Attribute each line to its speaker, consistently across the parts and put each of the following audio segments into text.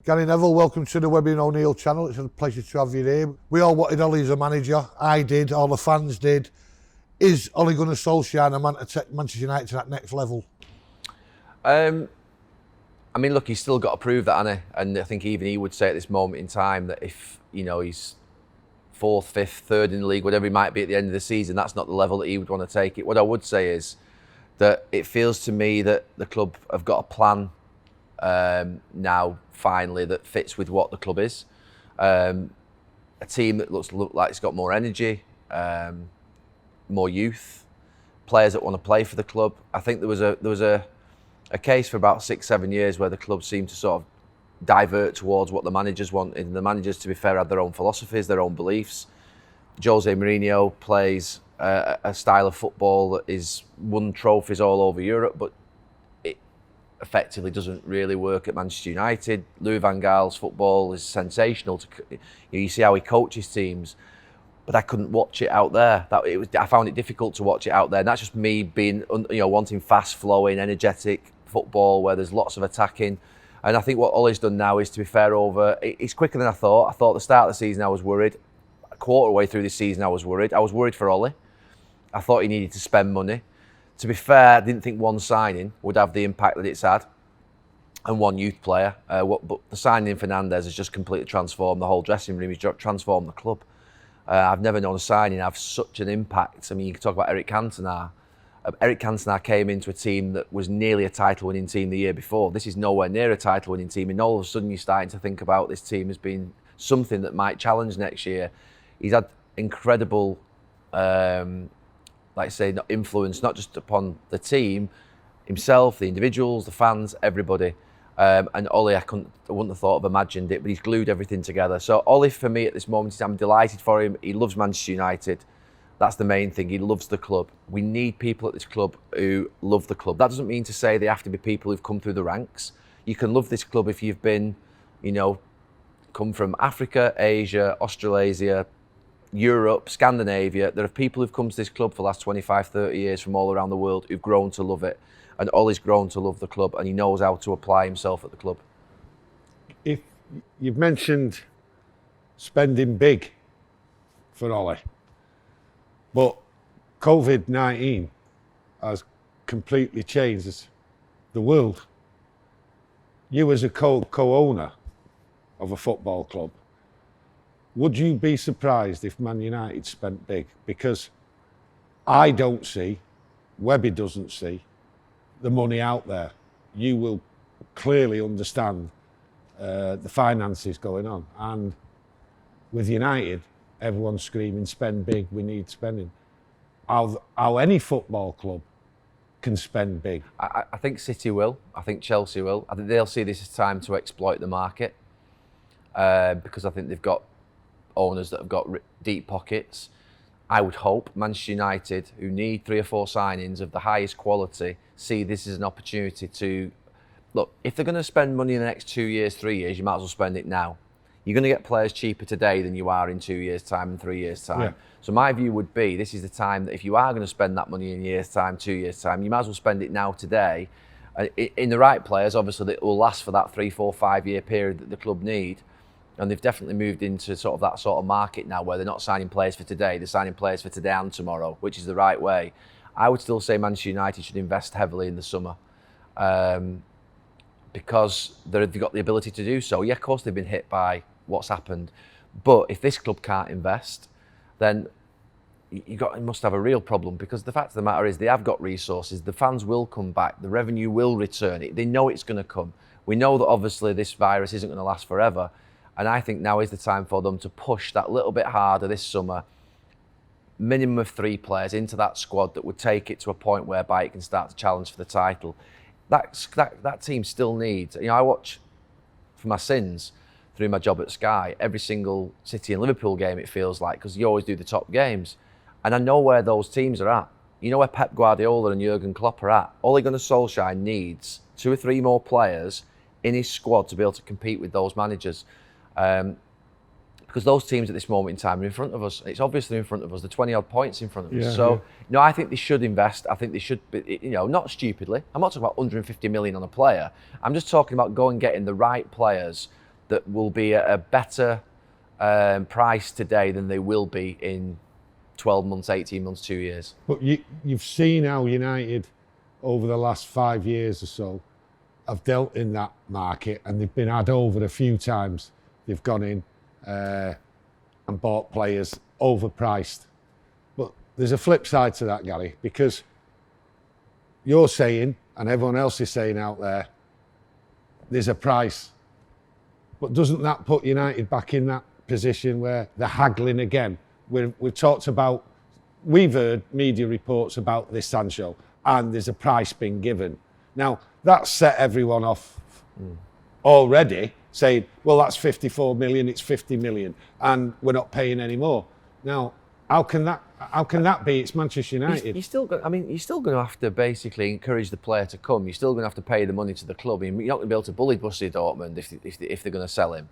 Speaker 1: Gary Neville, welcome to the Webby O'Neill channel. It's a pleasure to have you here. We all wanted Ole as a manager. I did, all the fans did. Is Ole Gunnar Solskjaer the man to take Manchester United to that next level?
Speaker 2: I mean, look, he's still got to prove that, hasn't he? And I think even he would say at this moment in time that if, he's fourth, fifth, third in the league, whatever he might be at the end of the season, that's not the level that he would want to take it. What I would say is that it feels to me that the club have got a plan now, finally, that fits with what the club is. A team that looks like it's got more energy, more youth, players that want to play for the club. I think there was a case for about 6-7 years where the club seemed to sort of divert towards what the managers wanted. And the managers, to be fair, had their own philosophies, their own beliefs. Jose Mourinho plays a style of football that is won trophies all over Europe, but it effectively doesn't really work at Manchester United. Louis van Gaal's football is sensational. You see how he coaches teams, but I couldn't watch it out there. I found it difficult to watch it out there. And that's just me being, wanting fast-flowing, energetic football where there's lots of attacking. And I think what Ole's done now is, to be fair, it's quicker than I thought. I thought at the start of the season I was worried. A quarter way through the season I was worried. I was worried for Ole. I thought he needed to spend money. To be fair, I didn't think one signing would have the impact that it's had, and one youth player. But the signing in Fernandes has just completely transformed the whole dressing room. He's transformed the club. I've never known a signing have such an impact. I mean, you can talk about Eric Cantona. Eric Cantona came into a team that was nearly a title-winning team the year before. This is nowhere near a title-winning team, and all of a sudden you're starting to think about this team as being something that might challenge next year. He's had incredible, influence, not just upon the team, himself, the individuals, the fans, everybody. And Ole, I wouldn't have thought of imagined it, but he's glued everything together. So Ole, for me at this moment, I'm delighted for him. He loves Manchester United. That's the main thing. He loves the club. We need people at this club who love the club. That doesn't mean to say they have to be people who've come through the ranks. You can love this club if you've been, come from Africa, Asia, Australasia, Europe, Scandinavia. There are people who've come to this club for the last 25, 30 years from all around the world who've grown to love it. And Ole's grown to love the club, and he knows how to apply himself at the club.
Speaker 1: If you've mentioned spending big for Ole, but COVID-19 has completely changed the world. You as a co-owner of a football club, would you be surprised if Man United spent big? Because I don't see, Webby doesn't see, the money out there. You will clearly understand the finances going on. And with United, everyone's screaming, spend big, we need spending. How any football club can spend big.
Speaker 2: I think City will. I think Chelsea will. I think they'll see this as time to exploit the market because I think they've got owners that have got deep pockets. I would hope Manchester United, who need 3 or 4 signings of the highest quality, see this as an opportunity to, look, if they're going to spend money in the next 2 years, 3 years, you might as well spend it now. You're going to get players cheaper today than you are in 2 years' time and 3 years' time. Yeah. So my view would be, this is the time that if you are going to spend that money in a year's time, 2 years' time, you might as well spend it now today. In the right players, obviously, that will last for that 3, 4, 5 year period that the club need. And they've definitely moved into sort of that sort of market now where they're not signing players for today, they're signing players for today and tomorrow, which is the right way. I would still say Manchester United should invest heavily in the summer because they've got the ability to do so. Yeah, of course they've been hit by what's happened, but if this club can't invest, then you must have a real problem, because the fact of the matter is they have got resources, the fans will come back, the revenue will return, they know it's going to come. We know that obviously this virus isn't going to last forever. And I think now is the time for them to push that little bit harder this summer. Minimum of 3 players into that squad that would take it to a point whereby it can start to challenge for the title. That team still needs. I watch for my sins through my job at Sky every single City and Liverpool game, it feels like, because you always do the top games. And I know where those teams are at. You know where Pep Guardiola and Jurgen Klopp are at. Ole Gunnar Solskjaer needs 2 or 3 more players in his squad to be able to compete with those managers. Because those teams at this moment in time are in front of us. It's obviously in front of us. They're 20-odd points in front of us. So, no, I think they should invest. I think they should, not stupidly. I'm not talking about 150 million on a player. I'm just talking about going getting the right players that will be at a better price today than they will be in 12 months, 18 months, 2 years.
Speaker 1: But you've seen how United over the last 5 years or so have dealt in that market, and they've been had over a few times. They've gone in and bought players overpriced. But there's a flip side to that, Gary, because you're saying, and everyone else is saying out there, there's a price. But doesn't that put United back in that position where they're haggling again? We've talked about, we've heard media reports about this Sancho, and there's a price being given. Now, that's set everyone off already, saying, well, that's 54 million, it's 50 million, and we're not paying any more. Now, how can that be? It's Manchester United.
Speaker 2: You're still going to have to basically encourage the player to come. You're still going to have to pay the money to the club. You're not going to be able to bully Borussia Dortmund if they're going to sell him.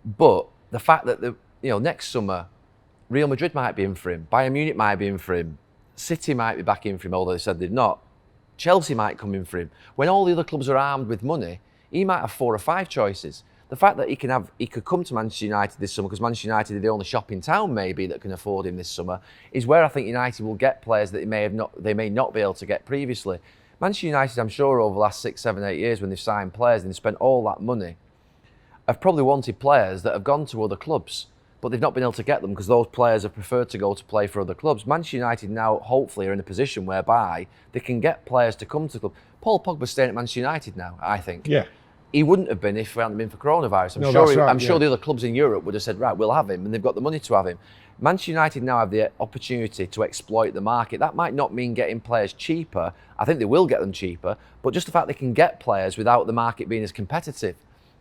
Speaker 2: But the fact that next summer, Real Madrid might be in for him, Bayern Munich might be in for him, City might be back in for him, although they said they're not. Chelsea might come in for him. When all the other clubs are armed with money, he might have 4 or 5 choices. The fact that he could come to Manchester United this summer, because Manchester United are the only shop in town maybe that can afford him this summer, is where I think United will get players that they may not be able to get previously. Manchester United, I'm sure, over the last 6, 7, 8 years, when they've signed players and they've spent all that money, have probably wanted players that have gone to other clubs, but they've not been able to get them because those players have preferred to go to play for other clubs. Manchester United now, hopefully, are in a position whereby they can get players to come to the club. Paul Pogba's staying at Manchester United now, I think.
Speaker 1: Yeah.
Speaker 2: He wouldn't have been if it hadn't been for coronavirus. I'm sure the other clubs in Europe would have said, right, we'll have him, and they've got the money to have him. Manchester United now have the opportunity to exploit the market. That might not mean getting players cheaper. I think they will get them cheaper, but just the fact they can get players without the market being as competitive.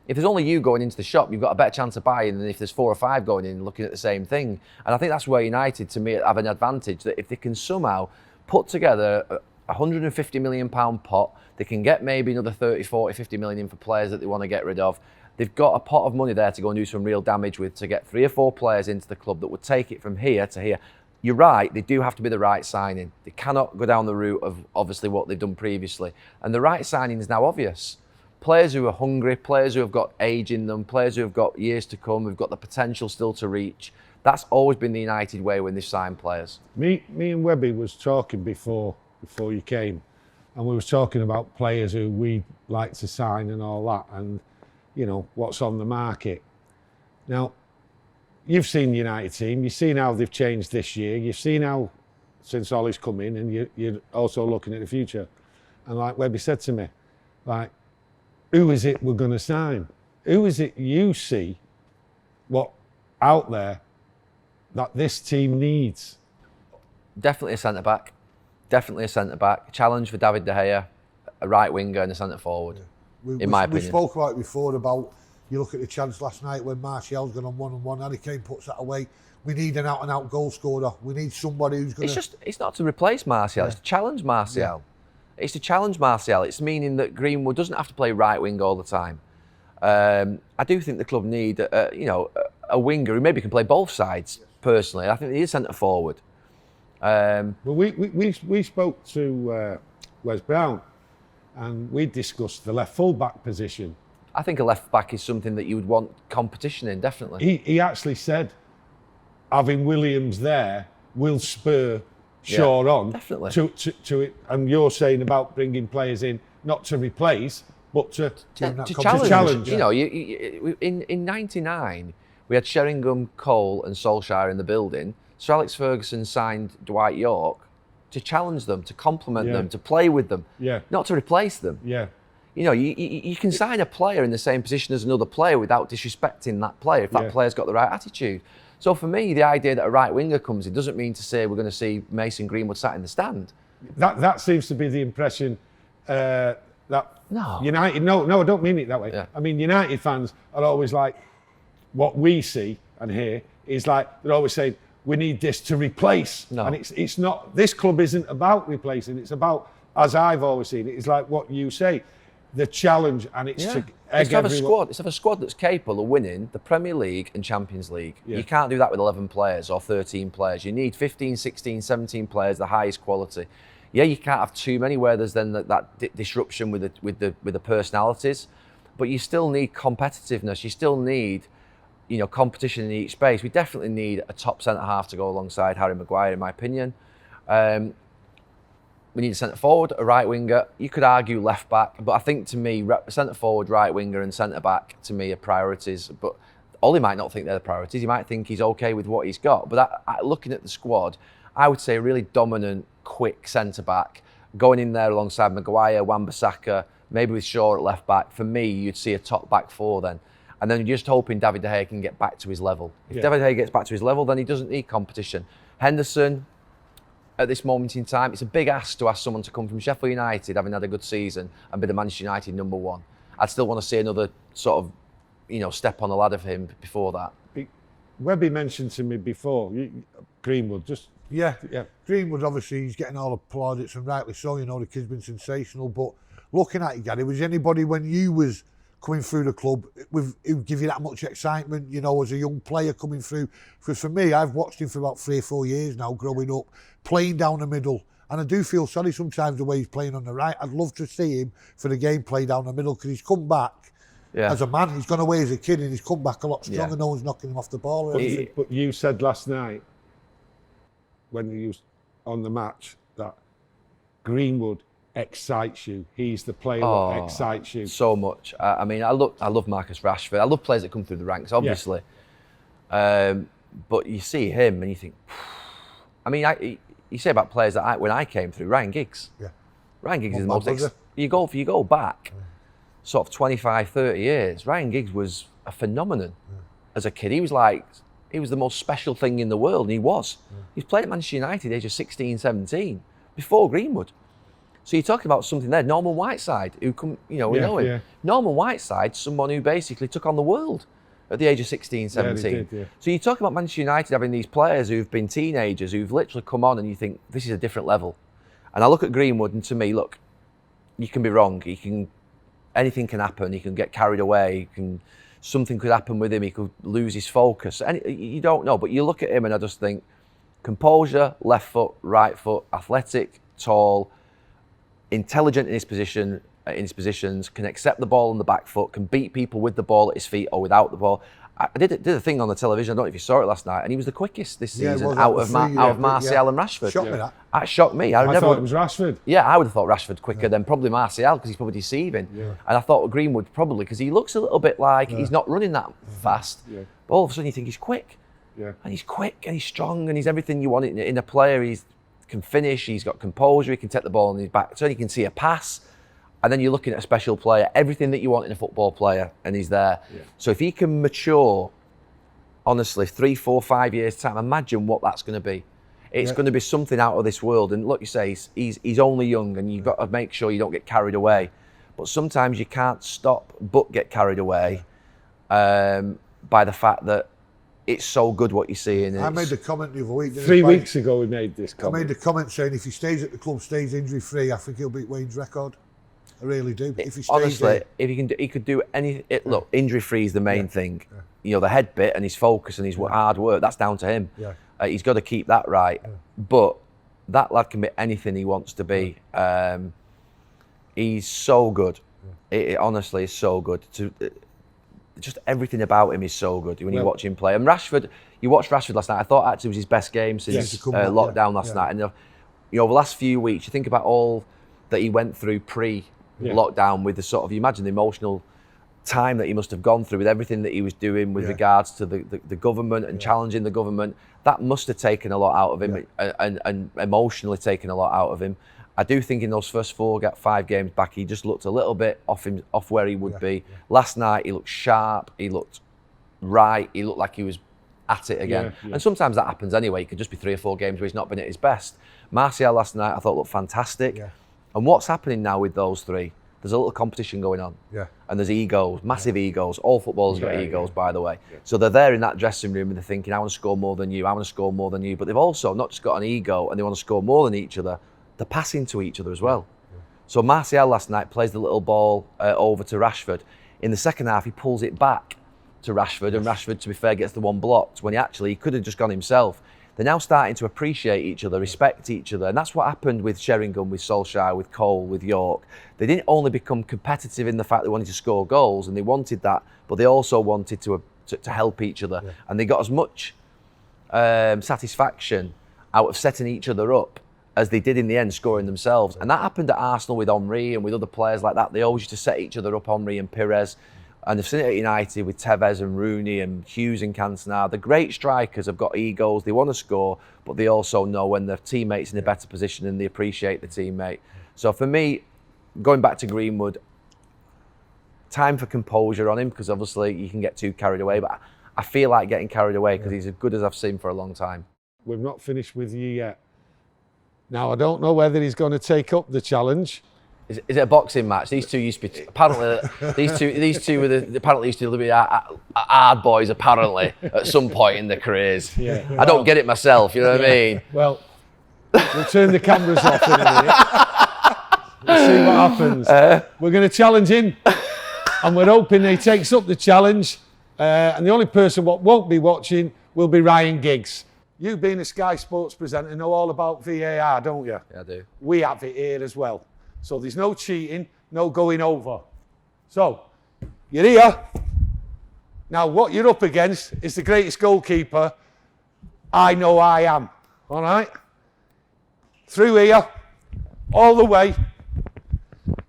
Speaker 2: If there's only you going into the shop, you've got a better chance of buying than if there's 4 or 5 going in looking at the same thing. And I think that's where United, to me, have an advantage, that if they can somehow put together a £150 million pot, they can get maybe another 30, 40, 50 million in for players that they want to get rid of. They've got a pot of money there to go and do some real damage with, to get 3 or 4 players into the club that would take it from here to here. You're right, they do have to be the right signing. They cannot go down the route of obviously what they've done previously. And the right signing is now obvious. Players who are hungry, players who have got age in them, players who have got years to come, who've got the potential still to reach. That's always been the United way when they've signed players.
Speaker 1: Me and Webby was talking before you came, and we was talking about players who we'd like to sign and all that, and what's on the market. Now, you've seen the United team, you've seen how they've changed this year, you've seen how since Ollie's come in, and you're also looking at the future. And like Webby said to me, like, who is it we're going to sign? Who is it you see what out there that this team needs?
Speaker 2: Definitely a centre-back. Definitely a centre-back. Challenge for David De Gea, a right winger and a centre-forward, in my opinion.
Speaker 3: We spoke about it before about, you look at the chance last night when Martial's gone on 1-on-1, Harry Kane puts that away. We need an out-and-out goal scorer. We need somebody who's going to...
Speaker 2: It's not to replace Martial, it's to challenge Martial. Yeah. It's to challenge Martial. It's meaning that Greenwood doesn't have to play right wing all the time. I do think the club need a winger who maybe can play both sides. Personally, I think he is centre forward.
Speaker 1: Well, we spoke to Wes Brown, and we discussed the left full back position.
Speaker 2: I think a left back is something that you would want competition in, definitely.
Speaker 1: He actually said having Williams there will spur Shaw on
Speaker 2: definitely.
Speaker 1: To it, and you're saying about bringing players in not to replace, but to challenge.
Speaker 2: In '99, we had Sheringham, Cole, and Solskjaer in the building. Sir Alex Ferguson signed Dwight York to challenge them, to complement them, to play with them, not to replace them.
Speaker 1: Yeah.
Speaker 2: You can sign a player in the same position as another player without disrespecting that player if that player's got the right attitude. So for me, the idea that a right winger comes in doesn't mean to say we're going to see Mason Greenwood sat in the stand.
Speaker 1: That seems to be the impression that United. No, I don't mean it that way. Yeah. I mean, United fans are always like, what we see and hear is like they're always saying we need this to replace. No. And it's not. This club isn't about replacing. It's about, as I've always seen it, it's like what you say, the challenge, and it's to have a squad.
Speaker 2: It's have a squad that's capable of winning the Premier League and Champions League. Yeah. You can't do that with 11 players or 13 players. You need 15, 16, 17 players, the highest quality. Yeah, you can't have too many where there's then that disruption with the personalities. but you still need competitiveness. You still need, competition in each space. We definitely need a top centre half to go alongside Harry Maguire, in my opinion. We need a centre forward, a right winger. You could argue left back, but I think to me, centre forward, right winger, and centre back to me are priorities. But Ole might not think they're the priorities. He might think he's okay with what he's got. But looking at the squad, I would say a really dominant, quick centre back going in there alongside Maguire, Wan-Bissaka, maybe with Shaw at left back. For me, you'd see a top back four then. And then you're just hoping David De Gea can get back to his level. If David De Gea gets back to his level, then he doesn't need competition. Henderson, at this moment in time, it's a big ask to ask someone to come from Sheffield United, having had a good season, and be the Manchester United number one. I'd still want to see another sort of, step on the ladder for him before that.
Speaker 1: Webby mentioned to me before, Greenwood,
Speaker 3: Yeah. Greenwood, obviously, he's getting all the plaudits, and rightly so. The kid's been sensational. But looking at you, Gary, was anybody when you was coming through the club who give you that much excitement, as a young player coming through? Because for me, I've watched him for about 3 or 4 years now, growing up, playing down the middle. And I do feel sorry sometimes the way he's playing on the right. I'd love to see him for the game play down the middle, because he's come back as a man. He's gone away as a kid and he's come back a lot stronger. No one's knocking him off the ball.
Speaker 1: But you said last night, when you was on the match, that Greenwood excites you. He's the player that excites you
Speaker 2: so much. I love Marcus Rashford. I love players that come through the ranks, obviously. But you see him and you think, you say about players that when I came through, Ryan Giggs. Yeah. Ryan Giggs is the most. You go back, sort of 25, 30 years. Ryan Giggs was a phenomenon as a kid. He was the most special thing in the world, and he was. He's played at Manchester United at the age of 16, 17, before Greenwood. So you're talking about something there. Norman Whiteside, who we know him. Yeah. Norman Whiteside, someone who basically took on the world at the age of 16, 17.
Speaker 1: Yeah, they did.
Speaker 2: So you talk about Manchester United having these players who've been teenagers, who've literally come on, and you think, this is a different level. And I look at Greenwood, and to me, look, you can be wrong. Anything can happen. He can get carried away. Something could happen with him. He could lose his focus. And you don't know. But you look at him, and I just think, composure, left foot, right foot, athletic, tall, intelligent in his positions, can accept the ball on the back foot, can beat people with the ball at his feet or without the ball. I did a thing on the television, I don't know if you saw it last night, and he was the quickest this season out of Martial and Rashford.
Speaker 3: Shocked me that.
Speaker 2: That shocked me.
Speaker 1: I thought it was Rashford.
Speaker 2: Yeah, I would have thought Rashford quicker than probably Martial, because he's probably deceiving. Yeah. And I thought Greenwood probably, because he looks a little bit like he's not running that fast. Yeah. But all of a sudden you think he's quick. Yeah. And he's quick and he's strong and he's everything you want in a player. He can finish, he's got composure, he can take the ball on his back turn, he can see a pass. And then you're looking at a special player, everything that you want in a football player, and he's there. Yeah. So if he can mature, honestly, 3, 4, 5 years' time, imagine what that's going to be. It's going to be something out of this world. And like you say, he's only young, and you've got to make sure you don't get carried away. But sometimes you can't stop but get carried away by the fact that it's so good what you see. And
Speaker 3: I made the comment the other week.
Speaker 1: 3 weeks ago we made this comment.
Speaker 3: I made the comment saying if he stays at the club, stays injury-free, I think he'll beat Wayne's record. I really do. If he stays
Speaker 2: honestly, if he could do anything. Look, injury-free is the main thing. Yeah. The head bit and his focus and his hard work, that's down to him. Yeah. He's got to keep that right. Yeah. But that lad can be anything he wants to be. He's so good. Yeah. It honestly is so good. Just everything about him is so good when you watch him play. And Rashford, you watched Rashford last night. I thought actually it was his best game since lockdown last night. And over the last few weeks, you think about all that he went through pre-lockdown with the sort of, you imagine the emotional time that he must have gone through with everything that he was doing with regards to the government and challenging the government. That must have taken a lot out of him and emotionally taken a lot out of him. I do think in those first 5 games back, he just looked a little bit off where he would be. Yeah. Last night, he looked sharp, he looked right, he looked like he was at it again. Yeah, yeah. And sometimes that happens anyway. It could just be 3 or 4 games where he's not been at his best. Martial last night, I thought looked fantastic. Yeah. And what's happening now with those 3? There's a little competition going on. Yeah. And there's egos, massive egos. All footballers got egos, by the way. Yeah. So they're there in that dressing room and they're thinking, I want to score more than you, I want to score more than you. But they've also not just got an ego and they want to score more than each other, they're passing to each other as well. Yeah. So Martial last night plays the little ball over to Rashford. In the second half, he pulls it back to Rashford, and Rashford, to be fair, gets the one blocked when he could have just gone himself. they're now starting to appreciate each other, respect each other. And that's what happened with Sheringham, with Solskjaer, with Cole, with York. They didn't only become competitive in the fact they wanted to score goals, and they wanted that, but they also wanted to help each other. Yeah. And they got as much satisfaction out of setting each other up as they did in the end scoring themselves. And that happened at Arsenal with Henry and with other players like that. They always used to set each other up, Henry and Pires. And they've seen it at United with Tevez and Rooney and Hughes and Cantona. The great strikers have got egos, they want to score, but they also know when their teammate's in a better position and they appreciate the teammate. So for me, going back to Greenwood, time for composure on him, because obviously you can get too carried away, but I feel like getting carried away because he's as good as I've seen for a long time.
Speaker 1: We've not finished with you yet. Now, I don't know whether he's going to take up the challenge.
Speaker 2: Is it a boxing match? These two used to be apparently. These two were apparently used to be hard boys. Apparently, at some point in their careers. Yeah. I don't get it myself. You know what I mean?
Speaker 1: Well, we'll turn the cameras off in a minute. We'll see what happens. We're going to challenge him, and we're hoping he takes up the challenge. And the only person what won't be watching will be Ryan Giggs. You, being a Sky Sports presenter, know all about VAR, don't you?
Speaker 2: Yeah, I do.
Speaker 1: We have it here as well. So there's no cheating, no going over. So, you're here. Now, what you're up against is the greatest goalkeeper I know I am. All right? Through here, all the way.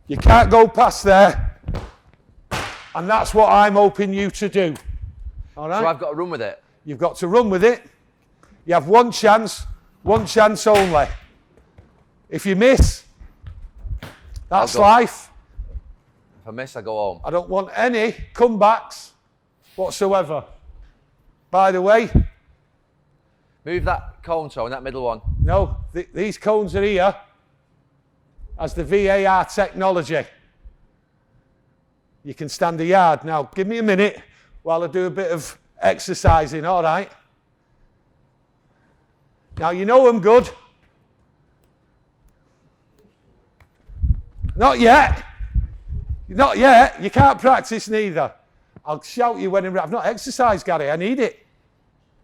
Speaker 1: You can't go past there. And that's what I'm hoping you to do. All right?
Speaker 2: So I've got to run with it?
Speaker 1: You've got to run with it. You have one chance only. If you miss, that's life.
Speaker 2: If I miss, I go home.
Speaker 1: I don't want any comebacks whatsoever. By the way,
Speaker 2: move that cone toe in that middle one.
Speaker 1: No, these cones are here as the VAR technology. You can stand a yard. Now, give me a minute while I do a bit of exercising, all right? Now, you know I'm good. Not yet. Not yet. You can't practice neither. I'll shout you when I've not exercised, Gary. I need it.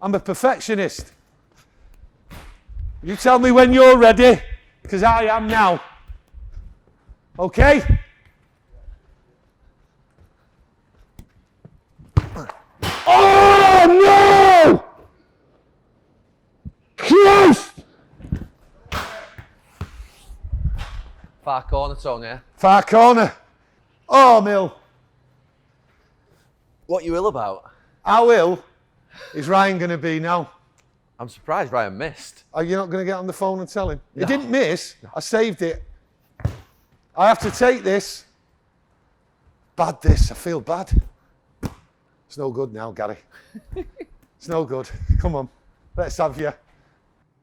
Speaker 1: I'm a perfectionist. You tell me when you're ready, because I am now. Okay? Oh, no! Christ!
Speaker 2: Far corner, Tony. Yeah?
Speaker 1: Far corner. Oh, Mill.
Speaker 2: What you ill about?
Speaker 1: How ill is Ryan going to be now?
Speaker 2: I'm surprised Ryan missed.
Speaker 1: Are you not going to get on the phone and tell him?
Speaker 2: No.
Speaker 1: He didn't miss. No. I saved it. I have to take this. Bad this. I feel bad. It's no good now, Gary. It's no good. Come on. Let's have you.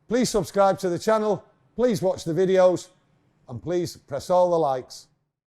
Speaker 1: Please subscribe to the channel. Please watch the videos. And please press all the likes.